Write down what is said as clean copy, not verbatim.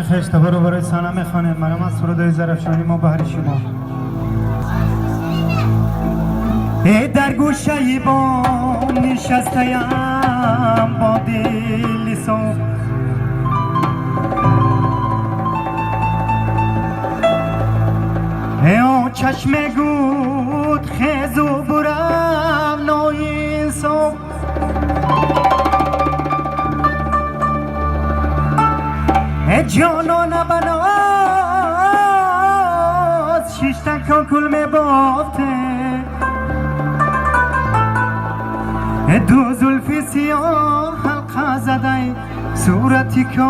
دوستان خشتبار رو برای سانه میخوانیم. منم از سرودای زرفشانی ما بهر شما. در گوشه با نشستیم با دل صبح، چشم گود خیزو برم نوی صبح، جانو نبناز شیشتن کل می بافته، دو زلفی سیاه حلقه زده صورتی که